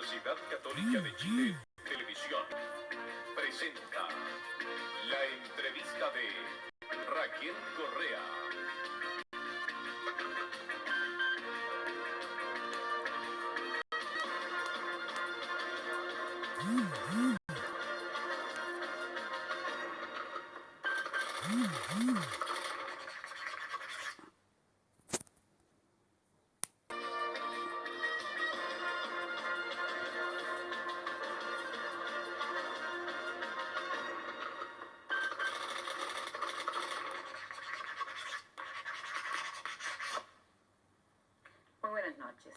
Universidad Católica de Chile, Televisión, presenta la entrevista de Raquel Correa. Muy buenas noches.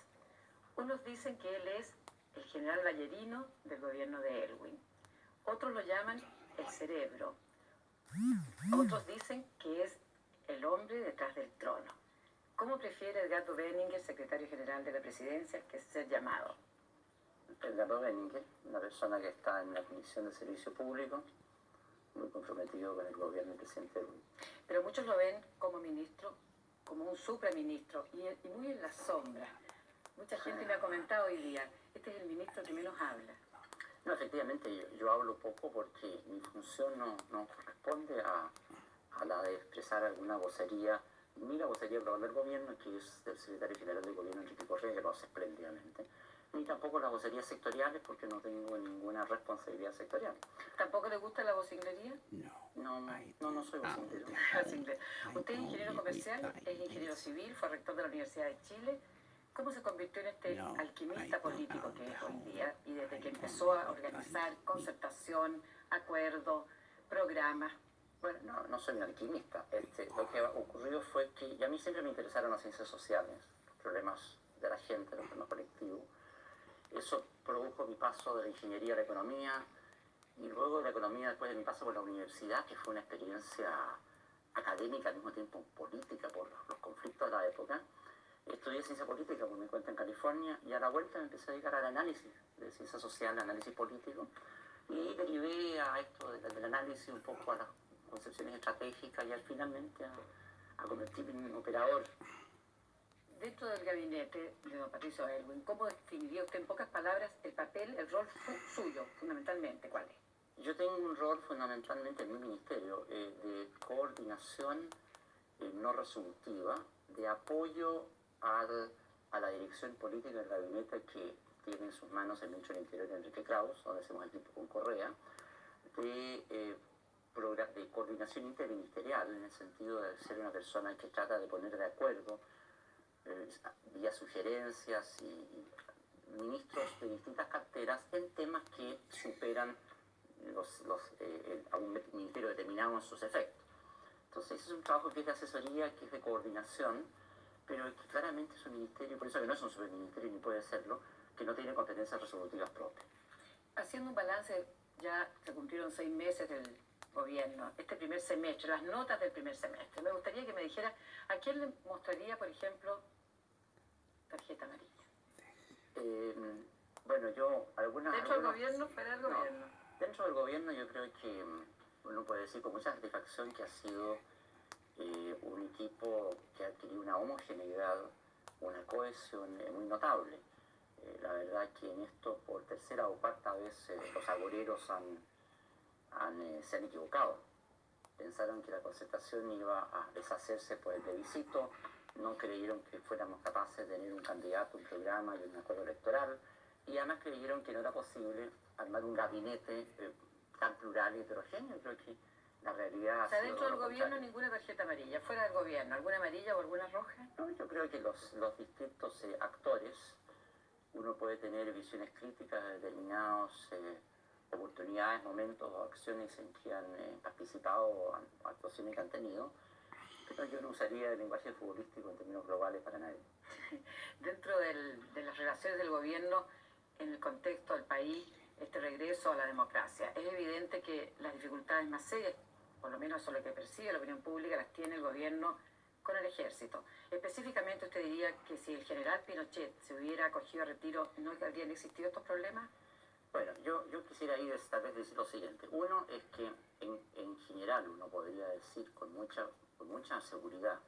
Unos dicen que él es el general Ballerino del gobierno de Elwin. Otros lo llaman el cerebro. Otros dicen que es el hombre detrás del trono. ¿Cómo prefiere Edgardo Benninger, secretario general de la presidencia, que ser llamado? Edgardo Benninger, una persona que está en la Comisión de Servicio Público, muy comprometido con el gobierno del presidente Elwin. Pero muchos lo ven como ministro, como un supraministro, y muy en la sombra. Mucha gente me ha comentado hoy día, este es el ministro que menos habla. No, efectivamente, yo hablo poco porque mi función no corresponde a la de expresar alguna vocería, ni la vocería global del gobierno, que es del secretario general del gobierno, Enrique Correa, que lo hace espléndidamente, ni tampoco las vocerías sectoriales, porque no tengo ninguna responsabilidad sectorial. ¿Tampoco le gusta la vocinglería? No soy vocinglero. Usted es ingeniero comercial, es ingeniero civil, fue rector de la Universidad de Chile. ¿Cómo se convirtió en este alquimista político que es hoy día? Y desde que empezó a organizar concertación, acuerdos, programas. Bueno, no soy un alquimista. Lo que ocurrió fue que y a mí siempre me interesaron las ciencias sociales, los problemas de la gente, los problemas colectivos. Eso produjo mi paso de la ingeniería a la economía, y luego de la economía, después de mi paso por la universidad, que fue una experiencia académica al mismo tiempo política por los conflictos de la época. Estudié ciencia política por mi cuenta en California, y a la vuelta me empecé a dedicar al análisis de ciencia social, análisis político, y derivé a esto del análisis un poco a las concepciones estratégicas y finalmente a convertirme en un operador. Dentro del gabinete de don Patricio Elwin, ¿cómo definiría usted en pocas palabras el papel, el rol suyo, fundamentalmente? ¿Cuál es? Yo tengo un rol fundamentalmente en mi ministerio de coordinación no resolutiva, de apoyo a la dirección política del gabinete que tiene en sus manos el ministro del Interior, Enrique Kraus, donde hacemos equipo con Correa, de coordinación interministerial, en el sentido de ser una persona que trata de poner de acuerdo vía sugerencias y ministros de distintas carteras en temas que superan a un ministerio determinado en sus efectos. Entonces ese es un trabajo que es de asesoría, que es de coordinación, pero que claramente es un ministerio, por eso que no es un superministerio ni puede serlo, que no tiene competencias resolutivas propias. Haciendo un balance, ya se cumplieron 6 meses del gobierno, este primer semestre, las notas del primer semestre. Me gustaría que me dijera a quién le mostraría, por ejemplo, tarjeta amarilla. Bueno, yo ¿Dentro del gobierno, fuera del gobierno? Dentro del gobierno yo creo que uno puede decir con mucha satisfacción que ha sido un equipo que ha adquirido una homogeneidad, una cohesión muy notable. La verdad que en esto por tercera o cuarta vez los agoreros se han equivocado. Pensaron que la concertación iba a deshacerse por el plebiscito, no creyeron que fuéramos capaces de tener un candidato, un programa y un acuerdo electoral, y además creyeron que no era posible armar un gabinete tan plural y heterogéneo. Creo que la realidad... O sea, dentro del gobierno ninguna tarjeta amarilla, fuera del gobierno, ¿alguna amarilla o alguna roja? No, yo creo que los distintos actores, uno puede tener visiones críticas de determinadas oportunidades, momentos o acciones en que han participado o actuaciones que han tenido, pero yo no usaría el lenguaje futbolístico en términos globales para nadie. Dentro de las relaciones del gobierno, en el contexto del país, este regreso a la democracia, es evidente que las dificultades más serias, por lo menos eso es lo que percibe la opinión pública, las tiene el gobierno con el ejército. Específicamente, ¿usted diría que si el general Pinochet se hubiera acogido a retiro, no habrían existido estos problemas? Bueno, yo quisiera ir tal vez decir lo siguiente. Uno es que en general uno podría decir con mucha seguridad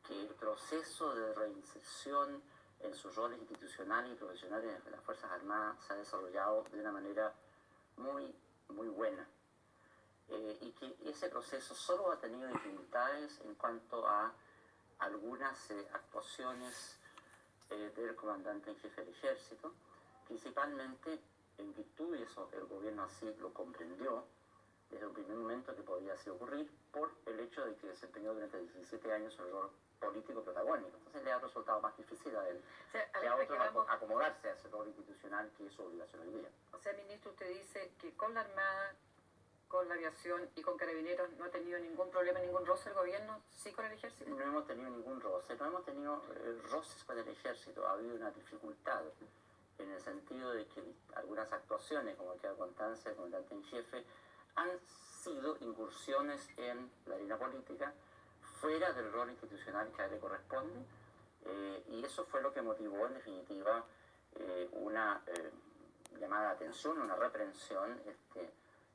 que el proceso de reinserción en sus roles institucionales y profesionales de las Fuerzas Armadas se ha desarrollado de una manera muy buena. Y que ese proceso solo ha tenido dificultades en cuanto a algunas actuaciones del comandante en jefe del ejército, principalmente en virtud, y eso el gobierno así lo comprendió desde un primer momento que podía así ocurrir, por el hecho de que desempeñó durante 17 años el rol político protagónico. Entonces le ha resultado más difícil a él que a otros acomodarse a ese rol institucional que es su obligación hoy día. O sea, ministro, usted dice que con la Armada, con la aviación y con Carabineros no ha tenido ningún problema, ningún roce el gobierno, sí con el ejército. No hemos tenido ningún roce, no hemos tenido roces con el ejército. Ha habido una dificultad en el sentido de que algunas actuaciones, como queda constancia del comandante en jefe, han sido incursiones en la arena política fuera del rol institucional que a él le corresponde, y eso fue lo que motivó en definitiva una llamada de atención, una reprensión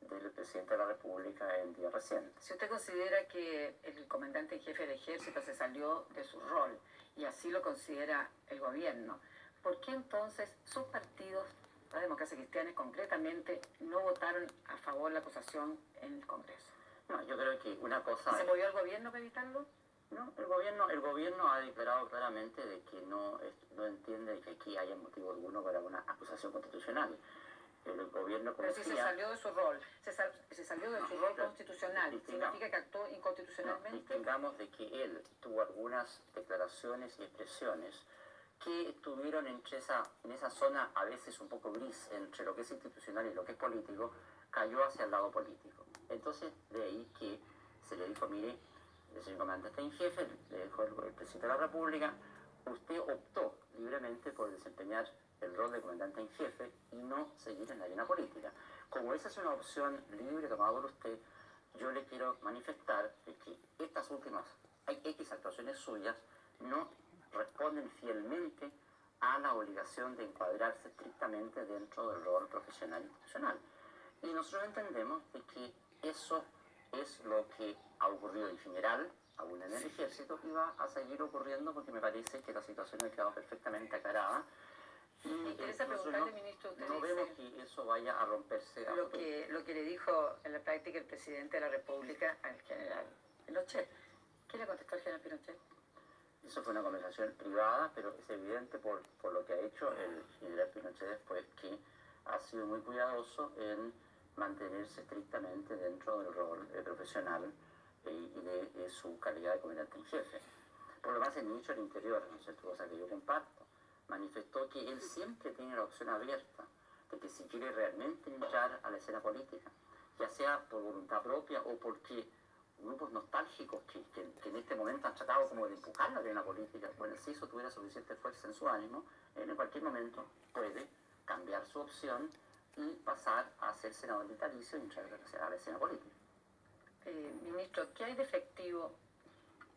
del presidente de la República en días recientes. Si usted considera que el comandante en jefe del ejército se salió de su rol y así lo considera el gobierno, ¿por qué entonces sus partidos, la Democracia Cristiana concretamente, no votaron a favor de la acusación en el Congreso? No, yo creo que una cosa... ¿Se movió el gobierno para evitarlo? No, el gobierno ha declarado claramente de que no entiende que aquí haya motivo alguno para una acusación constitucional. El gobierno confía... Pero si se salió de su rol, se salió de su rol constitucional, ¿significa que actuó inconstitucionalmente? No, distingamos de que él tuvo algunas declaraciones y expresiones que estuvieron en esa zona a veces un poco gris entre lo que es institucional y lo que es político, cayó hacia el lado político. Entonces, de ahí que se le dijo, mire, el señor comandante en jefe, le dijo el presidente de la República, usted optó libremente por desempeñar el rol de comandante en jefe y no seguir en la arena política. Como esa es una opción libre tomada por usted, yo le quiero manifestar que estas últimas X actuaciones suyas no responden fielmente a la obligación de encuadrarse estrictamente dentro del rol profesional e institucional. Y nosotros entendemos de que eso es lo que ha ocurrido en general, aún en el ejército, y va a seguir ocurriendo porque me parece que la situación ha quedado perfectamente aclarada. Y me interesa preguntarle, ministro, usted no vemos que eso vaya a romperse. Lo que le dijo en la práctica el presidente de la República al general Pinochet. ¿Qué le contestó al general Pinochet? Eso fue una conversación privada, pero es evidente por lo que ha hecho el general Pinochet después que ha sido muy cuidadoso en mantenerse estrictamente dentro del rol profesional y de su calidad de comandante en jefe. Por lo más, el ministro del Interior, ¿no es cierto?, cosa que yo comparto, manifestó que él siempre tiene la opción abierta de que si quiere realmente entrar a la escena política, ya sea por voluntad propia o porque grupos nostálgicos que en este momento han tratado como de empujar la arena política, bueno, si eso tuviera suficiente fuerza en su ánimo, en cualquier momento puede cambiar su opción y pasar a ser senador vitalicio y entrar a la escena política. Ministro, ¿qué hay de efectivo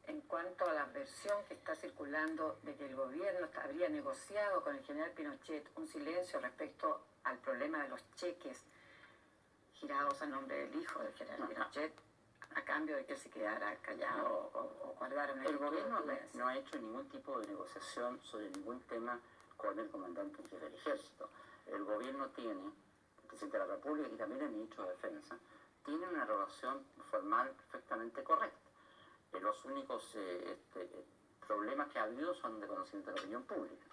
en cuanto a la versión que está circulando de que el gobierno habría negociado con el general Pinochet un silencio respecto al problema de los cheques girados a nombre del hijo del general Pinochet, a cambio de que él se quedara callado o guardara una... El gobierno no ha hecho ningún tipo de negociación sobre ningún tema con el comandante en jefe del ejército. El gobierno tiene, el presidente de la República y también el ministro de Defensa, tienen una relación formal perfectamente correcta. Los únicos problemas que ha habido son de conocimiento de la opinión pública.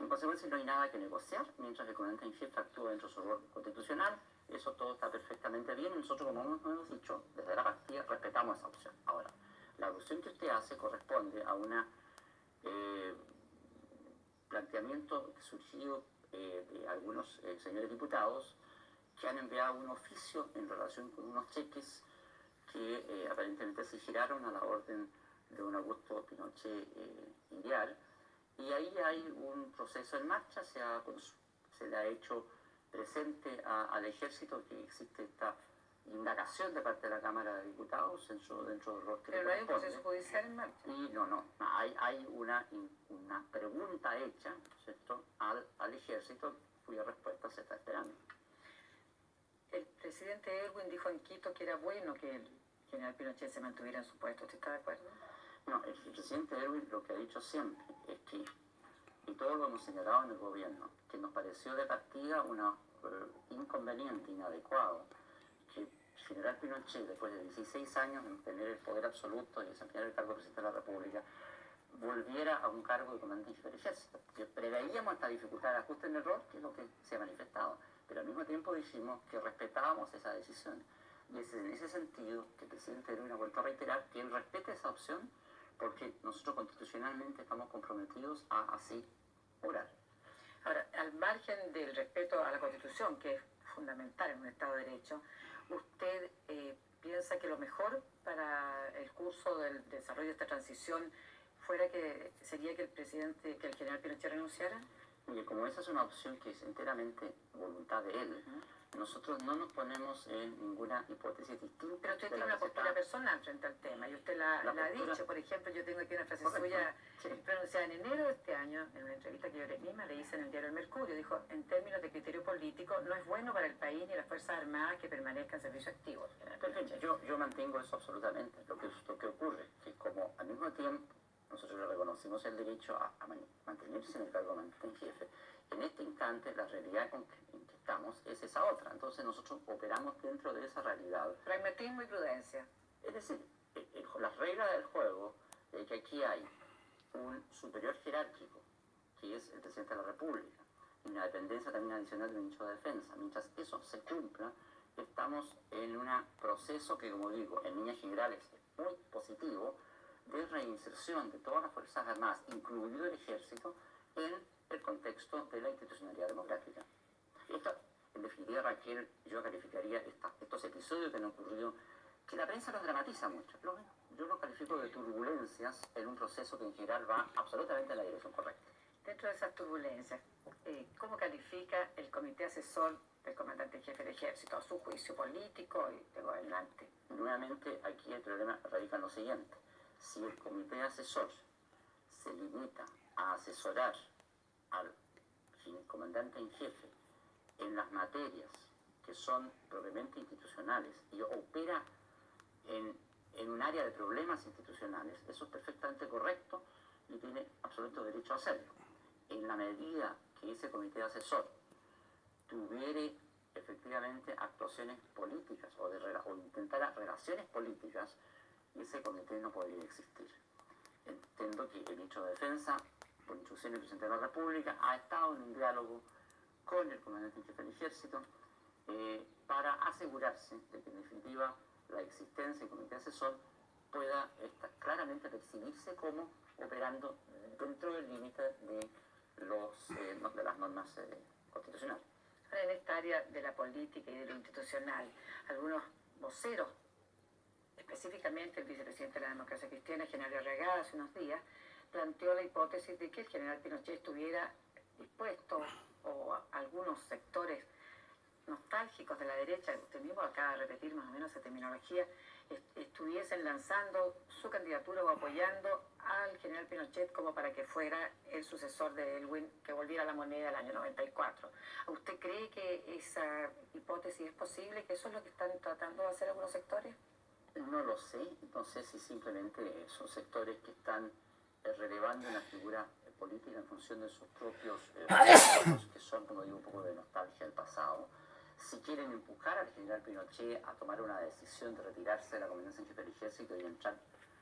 En consecuencia, no hay nada que negociar mientras el comandante en jefe actúa dentro de su rol constitucional. Eso todo está perfectamente bien y nosotros, como hemos dicho, desde la partida respetamos esa opción. Ahora, la opción que usted hace corresponde a un planteamiento surgido de algunos señores diputados que han enviado un oficio en relación con unos cheques que aparentemente se giraron a la orden de don Augusto Pinochet Iriar, y ahí hay un proceso en marcha, se le ha hecho presente al ejército que existe esta indagación de parte de la Cámara de Diputados dentro del rol que le corresponde. Pero no hay un proceso judicial en marcha. Y no, hay una pregunta hecha, ¿cierto?, al ejército cuya respuesta se está esperando. El presidente Erwin dijo en Quito que era bueno que el general Pinochet se mantuviera en su puesto. ¿Usted está de acuerdo? No, el presidente Erwin lo que ha dicho siempre es que y todos lo hemos señalado en el gobierno, que nos pareció de partida una inconveniente, inadecuado, que el general Pinochet, después de 16 años en tener el poder absoluto y desempeñar el cargo de presidente de la República, volviera a un cargo de comandante en jefe del ejército. Que preveíamos esta dificultad de ajuste en error, que es lo que se ha manifestado, pero al mismo tiempo dijimos que respetábamos esa decisión. Y es en ese sentido que el presidente Herrera ha vuelto a reiterar que él respete esa opción, porque nosotros constitucionalmente estamos comprometidos a así orar. Ahora, al margen del respeto a la Constitución, que es fundamental en un Estado de Derecho, ¿usted piensa que lo mejor para el curso del desarrollo de esta transición sería que el general Pinochet renunciara? Mire, como esa es una opción que es enteramente voluntad de él, nosotros no nos ponemos en ninguna hipótesis distinta. Pero usted tiene una postura personal frente al tema, y usted la ha dicho. Por ejemplo, yo tengo aquí una frase suya pronunciada en enero de este año, en una entrevista que yo misma le hice en el diario El Mercurio. Dijo, en términos de criterio político, no es bueno para el país ni las Fuerzas Armadas que permanezcan en servicio activo. Perfecto, yo mantengo eso absolutamente. Lo que ocurre, que como al mismo tiempo nosotros le reconocimos el derecho a mantenerse en el cargo de comandante en jefe, en este instante la realidad en que estamos es esa otra. Entonces nosotros operamos dentro de esa realidad. Pragmatismo y prudencia. Es decir, las reglas del juego de que aquí hay un superior jerárquico, que es el presidente de la República, y una dependencia también adicional del ministro de Defensa. Mientras eso se cumpla, estamos en un proceso que, como digo, en líneas generales es muy positivo, de reinserción de todas las Fuerzas Armadas, incluido el Ejército, en el contexto de la institucionalidad democrática. Esto, en definitiva, Raquel, yo calificaría estos episodios que han ocurrido, que la prensa los dramatiza mucho, pero bueno, yo lo califico de turbulencias en un proceso que en general va absolutamente en la dirección correcta. Dentro de esas turbulencias, ¿cómo califica el comité asesor del comandante en jefe del Ejército, su juicio político y de gobernante? Nuevamente, aquí el problema radica en lo siguiente. Si el comité asesor se limita a asesorar al comandante en jefe en las materias que son propiamente institucionales y opera en un área de problemas institucionales, eso es perfectamente correcto y tiene absoluto derecho a hacerlo. En la medida que ese comité asesor tuviere efectivamente actuaciones políticas o intentara relaciones políticas, ese comité no podría existir. Entiendo que el ministro de Defensa, por instrucción del presidente de la República, ha estado en un diálogo con el comandante en jefe del Ejército para asegurarse de que en definitiva la existencia del comité asesor pueda claramente percibirse como operando dentro del límite de las normas constitucionales. Ahora, en esta área de la política y de lo institucional, algunos voceros, específicamente el vicepresidente de la Democracia Cristiana, general Arreaga, hace unos días, planteó la hipótesis de que el general Pinochet estuviera dispuesto, o algunos sectores nostálgicos de la derecha, usted mismo acaba de repetir más o menos esa terminología, estuviesen lanzando su candidatura o apoyando al general Pinochet como para que fuera el sucesor de Elwin, que volviera a la moneda el año 94. ¿Usted cree que esa hipótesis es posible, que eso es lo que están tratando de hacer algunos sectores? No lo sé, no sé si simplemente son sectores que están relevando una figura política en función de sus propios que son, como digo, un poco de nostalgia del pasado. Si quieren empujar al general Pinochet a tomar una decisión de retirarse de la comandancia en jefe del Ejército y entrar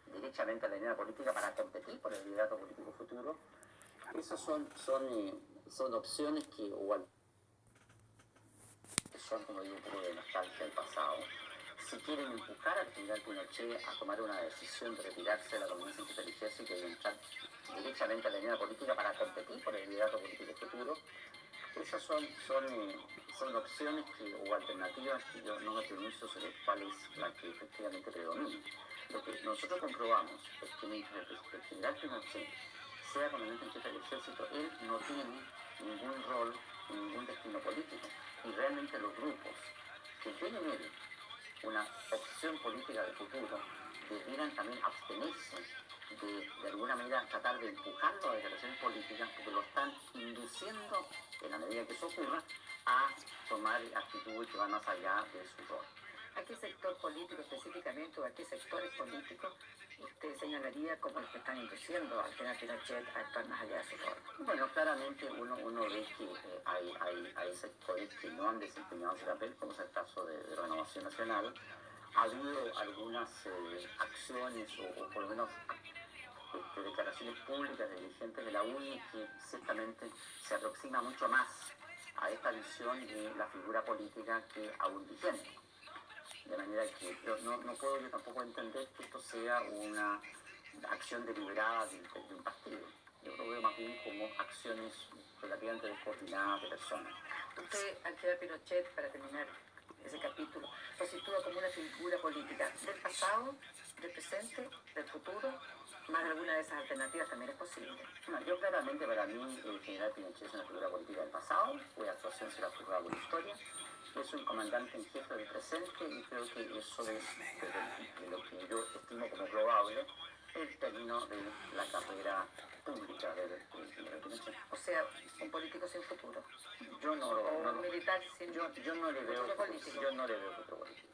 derechamente a la arena política para competir por el liderato político futuro, esas son opciones que son, como digo, un poco de nostalgia del pasado. Si quieren empujar al general Pinochet a tomar una decisión de retirarse de la comandancia en jefe del Ejército y entrar derechamente a la arena política para competir por el liderato político futuro, esas son opciones o alternativas que yo no me pronuncio sobre cuál es la que efectivamente predomina. Lo que nosotros comprobamos es que mientras el general Pinochet sea comandante en jefe del Ejército, él no tiene ningún rol, ningún destino político. Y realmente los grupos que tienen él una opción política de futuro debieran también abstenerse de alguna manera tratar de empujarlo a declaraciones políticas, porque lo están induciendo, en la medida que eso ocurra, a tomar actitudes que van más allá de su rol. ¿A qué sector político específicamente o a qué sectores políticos usted señalaría como los que están induciendo al general Pinochet a actuar más allá de su rol? Bueno, claramente uno ve que hay sectores que no han desempeñado ese papel, como es el caso de Renovación Nacional. Ha habido algunas acciones o por lo menos declaraciones públicas de dirigentes de la UDI que ciertamente se aproxima mucho más a esta visión de la figura política que aún vigente. De manera que no puedo yo tampoco entender que esto sea una acción deliberada de un partido. Yo lo veo más bien como acciones relativamente descoordinadas de personas. Usted, al general Pinochet, para terminar ese capítulo, lo sitúa como una figura política del pasado, del presente, del futuro. Más de alguna de esas alternativas también es posible. No, yo claramente, para mí, el general Pinochet es una figura política del pasado, cuya actuación será juzgada por la historia. Es un comandante en jefe del presente y creo que eso es de lo que yo estimo como probable el término de la carrera pública de Pinochet. O sea, un político sin futuro. Yo no, O un militar sin yo no le veo futuro político. Yo no le veo futuro político.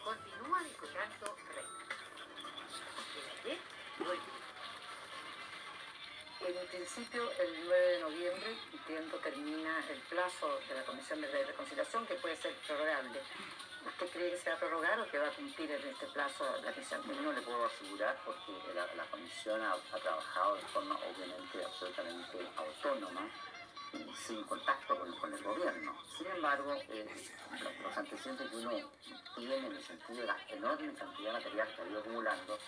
Continúa discutiendo Rey. ¿De ayer? En principio, el 9 de noviembre, entiendo, termina el plazo de la Comisión de Verdad y Reconciliación, que puede ser prorrogable. ¿Usted cree que se va a prorrogar o que va a cumplir en este plazo la misión? Yo no le puedo asegurar porque la Comisión ha trabajado de forma obviamente absolutamente autónoma y sin contacto con el gobierno. Sin embargo, los antecedentes que uno tiene en el sentido de la enorme cantidad de material que ha ido acumulando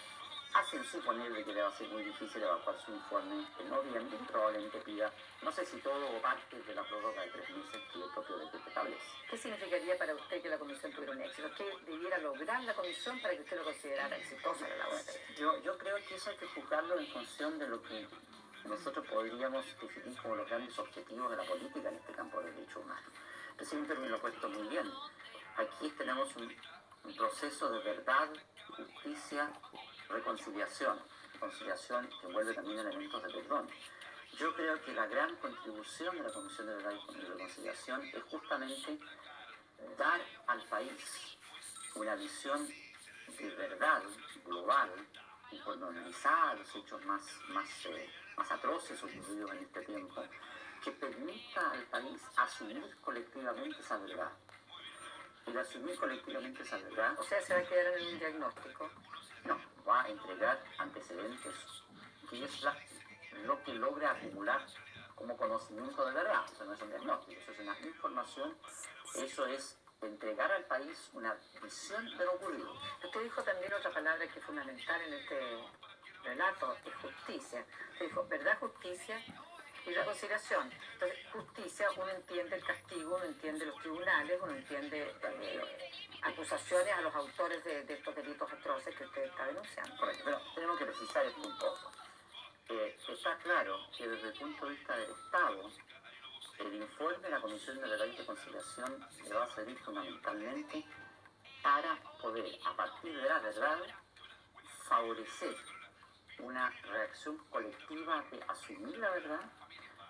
hacen suponer de que le va a ser muy difícil evacuar su informe en noviembre y probablemente pida, no sé si todo o parte de la prórroga de 3 meses que el propio decreto establece. ¿Qué significaría para usted que la comisión tuviera un éxito? ¿Qué debiera lograr la comisión para que usted lo considerara exitosa la labor? Yo creo que eso hay que juzgarlo en función de lo que nosotros podríamos definir como los grandes objetivos de la política en este campo de derechos humanos. El presidente me lo ha puesto muy bien. Aquí tenemos un proceso de verdad, justicia, reconciliación que envuelve también elementos de perdón. Yo creo que la gran contribución de la Comisión de Verdad y Reconciliación es justamente dar al país una visión de verdad global y pormenorizar los hechos más atroces ocurridos en este tiempo, que permita al país asumir colectivamente esa verdad. Y asumir colectivamente esa verdad, O sea, se va a quedar en un diagnóstico. no, va a entregar antecedentes, que es lo que logra acumular como conocimiento de verdad. Eso no es un diagnóstico, eso es una información, eso es entregar al país una visión de lo ocurrido. Usted dijo también otra palabra que es fundamental en este relato, es justicia. Usted dijo verdad, justicia y reconciliación. Entonces, justicia, uno entiende el castigo, uno entiende los tribunales, uno entiende acusaciones a los autores de estos delitos atroces que usted está denunciando. Correcto, pero tenemos que precisar esto un poco. Está claro que desde el punto de vista del Estado, el informe de la Comisión de Verdad y Reconciliación le va a servir fundamentalmente para poder, a partir de la verdad, favorecer una reacción colectiva de asumir la verdad,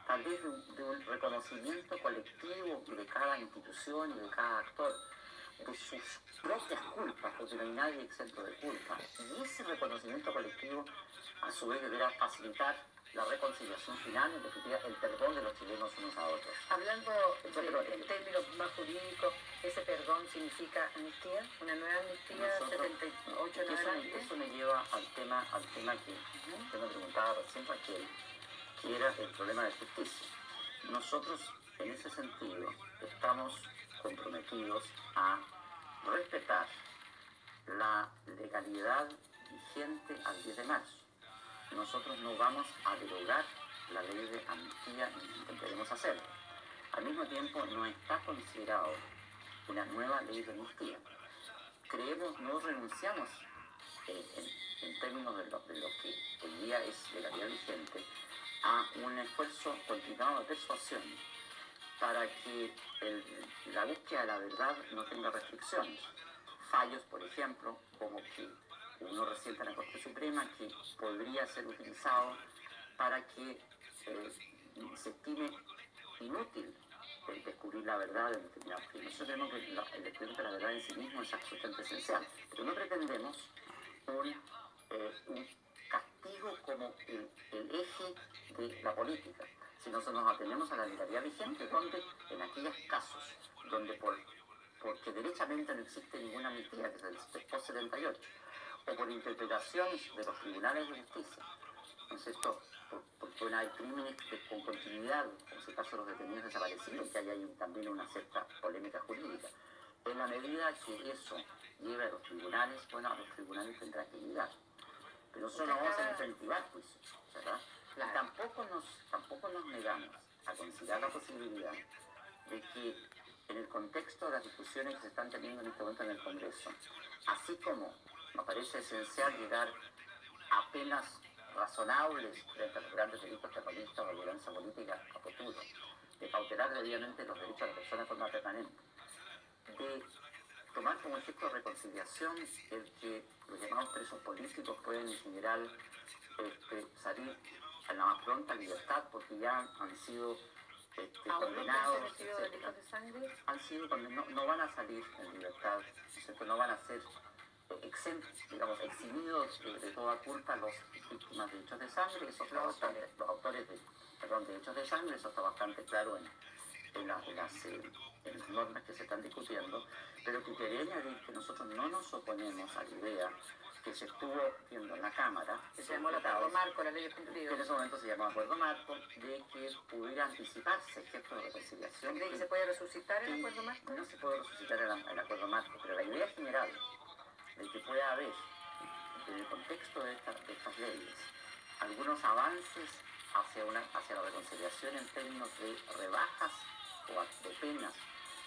tal vez de un reconocimiento colectivo de cada institución y de cada actor de sus propias culpas, porque no hay nadie exento de culpa. Y ese reconocimiento colectivo, a su vez, deberá facilitar la reconciliación final, en definitiva, el perdón de los chilenos unos a otros. Hablando en términos más jurídicos, ¿ese perdón significa amnistía? ¿Una nueva amnistía 78 en adelante? Eso me lleva al tema que usted me preguntaba recién, Raquel, que era el problema de justicia. Nosotros, en ese sentido, estamos comprometidos a respetar la legalidad vigente al 10 de marzo. Nosotros no vamos a derogar la ley de amnistía ni intentaremos hacerlo. Al mismo tiempo, no está considerado una nueva ley de amnistía. Creemos, no renunciamos en términos de lo que hoy día es legalidad vigente, a un esfuerzo continuado de persuasión para que la búsqueda de la verdad no tenga restricciones. Fallos, por ejemplo, como que uno reciente en la Corte Suprema, que podría ser utilizado para que se estime inútil descubrir la verdad en determinados crímenes. Nosotros creemos que el descubrimiento de la verdad en sí mismo es absolutamente esencial, pero no pretendemos un castigo como el eje de la política, sino que nos atenemos a la legalidad vigente, donde en aquellos casos donde porque derechamente no existe ninguna amnistía, que es el post 78, o por interpretaciones de los tribunales de justicia, ¿no es cierto? Porque pueden haber crímenes con continuidad, como es el caso de los detenidos desaparecidos, que hay ahí también una cierta polémica jurídica. En la medida que eso lleve a los tribunales, bueno, a los tribunales tendrá que llegar. Pero nosotros no vamos a incentivar juicios, ¿verdad? Claro. Tampoco nos negamos a considerar la posibilidad de que en el contexto de las discusiones que se están teniendo en este momento en el Congreso, así como me parece esencial llegar a penas razonables frente a los grandes delitos terroristas o violencia política a futuro, de cautelar debidamente los derechos de la persona de forma permanente, de tomar como efecto de reconciliación el que los llamados presos políticos pueden en general salir a la más pronta libertad porque ya han sido condenados, delitos de sangre? han sido condenados, no van a salir en libertad, ¿cierto? No van a ser eximidos de toda culpa los víctimas de hechos de sangre, eso está bastante, los autores de hechos de sangre, eso está bastante claro en las normas que se están discutiendo, pero que quería añadir que nosotros no nos oponemos a la idea que se estuvo viendo en la Cámara, Que se llamó el acuerdo marco, la ley de cumplido. que en ese momento se llamó acuerdo marco, de que pudiera anticiparse efectos de reconciliación. ¿Cree que se puede resucitar el acuerdo marco? No se puede resucitar el acuerdo marco, pero la idea general de que pueda haber, en el contexto de estas leyes, algunos avances hacia la reconciliación en términos de rebajas o de penas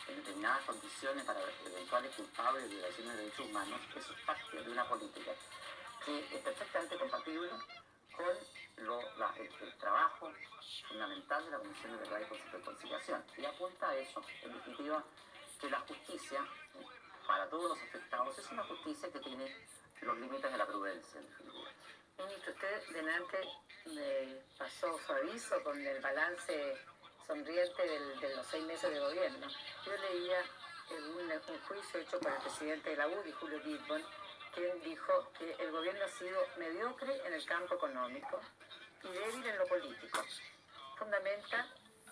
en determinadas condiciones para eventuales culpables de violaciones de derechos humanos, eso es parte de una política que es perfectamente compatible con el trabajo fundamental de la Comisión de Verdad y Reconciliación. Y apunta a eso, en definitiva, que la justicia, para todos los afectados, es una justicia que tiene los límites de la prudencia, en definitiva. Ministro, usted delante pasó su aviso con el balance sonriente de los 6 meses de gobierno. Yo leía un juicio hecho por el presidente de la UDI, Julio Gibbon, quien dijo que el gobierno ha sido mediocre en el campo económico y débil en lo político. Fundamenta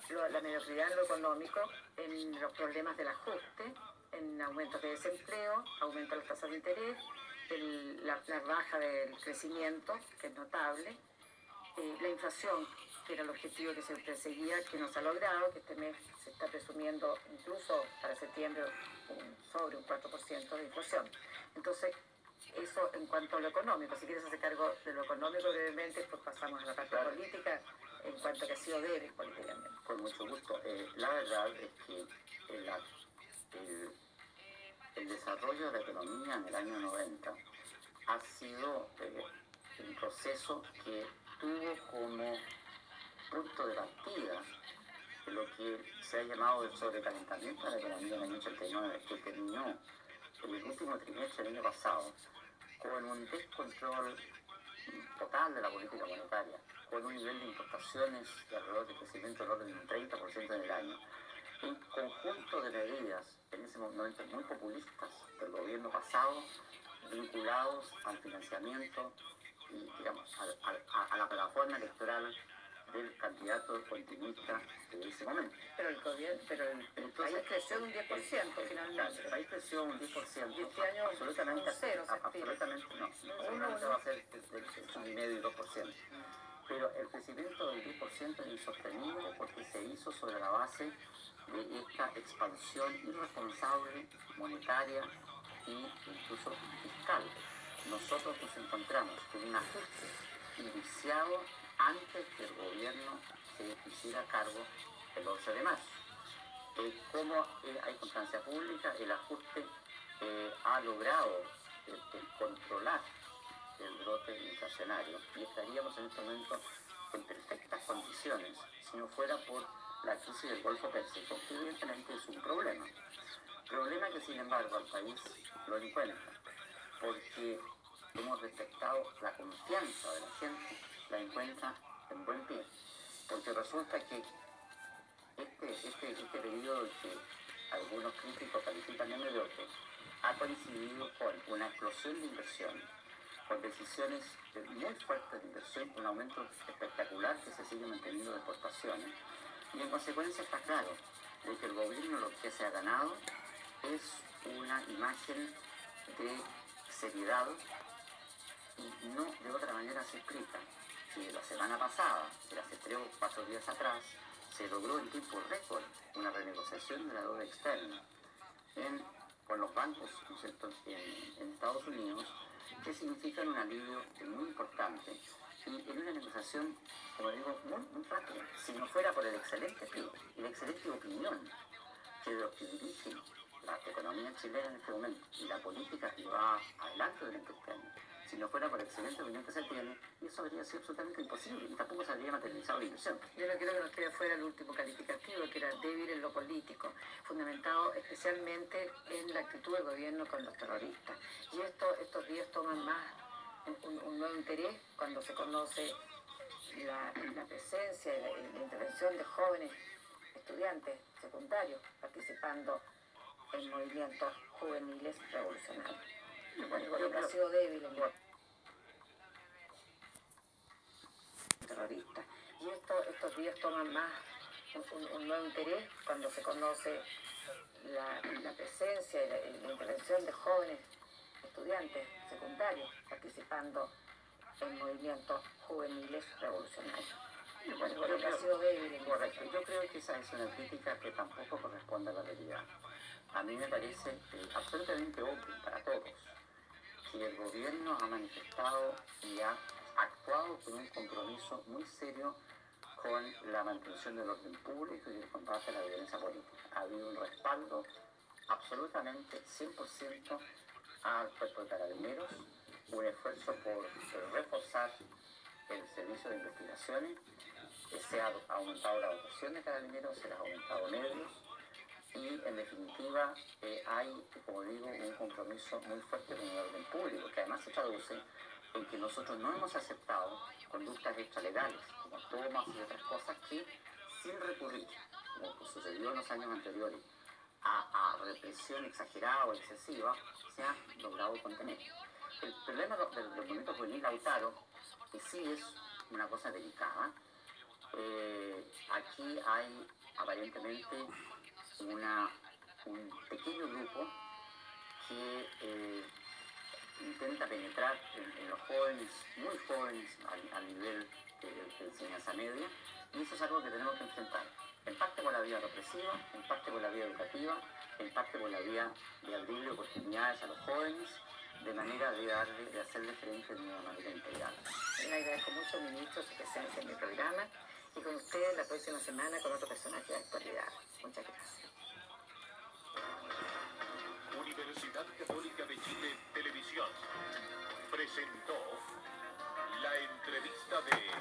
la mediocridad en lo económico en los problemas del ajuste, en aumentos de desempleo, aumento de las tasas de interés, la baja del crecimiento, que es notable, la inflación, que era el objetivo que se perseguía, que no se ha logrado, que este mes se está presumiendo incluso para septiembre sobre un 4% de inflación. Entonces, eso en cuanto a lo económico. Si quieres hacer cargo de lo económico brevemente, pues pasamos a la parte política, en cuanto a que ha sido débil políticamente. Con mucho gusto. La verdad es que el desarrollo de la economía en el año 90 ha sido un proceso que tuvo como punto de partida lo que se ha llamado el sobrecalentamiento de la economía en el año 89, que terminó en el último trimestre del año pasado con un descontrol total de la política monetaria, con un nivel de importaciones de alrededor de crecimiento del orden de un 30% en el año. Un conjunto de medidas en ese momento muy populistas del gobierno pasado, vinculados al financiamiento y, digamos, a la plataforma electoral del candidato continuista de ese momento. Pero el país creció un 10% finalmente. El país creció un 10%. Y este año absolutamente, un 0, absolutamente no. Seguramente va a ser del 1,5 y 2%. Pero el crecimiento del 10% es insostenible porque se hizo sobre la base de esta expansión irresponsable, monetaria e incluso fiscal. Nosotros nos encontramos con un ajuste iniciado antes que el gobierno se hiciera cargo el 11 de marzo. Como hay constancia pública, el ajuste ha logrado controlar el brote inflacionario y estaríamos en este momento en perfectas condiciones si no fuera por la crisis del Golfo Pérsico, que evidentemente es un problema. Problema que sin embargo al país lo encuentra, porque hemos respetado la confianza de la gente, la encuentra en buen pie, porque resulta que este periodo que algunos críticos califican de mediocre ha coincidido con una explosión de inversión, con decisiones muy fuertes de inversión, un aumento espectacular que se sigue manteniendo de exportaciones, y en consecuencia está claro de que el gobierno lo que se ha ganado es una imagen de seriedad y no de otra manera se explica. Si la semana pasada, de hace 3 o 4 días atrás, se logró en tiempo récord una renegociación de la deuda externa con los bancos, ¿no es cierto?, en Estados Unidos, que significan un alivio muy importante y en una negociación, como digo, muy rápida. Si no fuera por el excelente pie y la excelente opinión que los que dirigen la economía chilena en este momento y la política que va adelante durante este año, si no fuera por la excelente opinión que se tiene, eso habría sido absolutamente imposible y tampoco se habría materializado la inversión. Yo no quiero que nos quede fuera el último calificativo, que era débil en lo político, fundamentado especialmente en la actitud del gobierno con los terroristas. Y estos días toman más un nuevo interés cuando se conoce la presencia y la intervención de jóvenes estudiantes secundarios participando en movimientos juveniles revolucionarios. Bueno, porque ha sido débil en el terrorista. Y estos días toman más un nuevo interés cuando se conoce la presencia y la intervención de jóvenes estudiantes secundarios participando en movimientos juveniles revolucionarios. Bueno, porque ha sido débil en Correcto. Yo creo que esa es una crítica que tampoco corresponde a la realidad. A mí me parece absolutamente obvio para todos que el gobierno ha manifestado y ha actuado con un compromiso muy serio con la mantención del orden público y el combate a la violencia política. Ha habido un respaldo absolutamente 100% al cuerpo de carabineros, un esfuerzo por reforzar el servicio de investigaciones, se ha aumentado la dotación de carabineros, se les ha aumentado medios y en definitiva hay, como digo, un compromiso muy fuerte con el orden público, que además se traduce en que nosotros no hemos aceptado conductas extralegales, como tomas y otras cosas que, sin recurrir, como sucedió en los años anteriores, a represión exagerada o excesiva, se ha logrado contener. El problema del movimiento juvenil Lautaro, que sí es una cosa delicada, aquí hay aparentemente un pequeño grupo que intenta penetrar en los jóvenes, muy jóvenes, al nivel de enseñanza media, y eso es algo que tenemos que enfrentar. En parte por la vía represiva, en parte por la vía educativa, en parte por la vía de abrirle oportunidades a los jóvenes, de manera de hacerle frente de una manera integral. Le agradezco mucho, ministro, su presencia en mi programa y con ustedes la próxima semana con otro personaje de actualidad. Muchas gracias. Universidad Católica de Chile Televisión presentó la entrevista de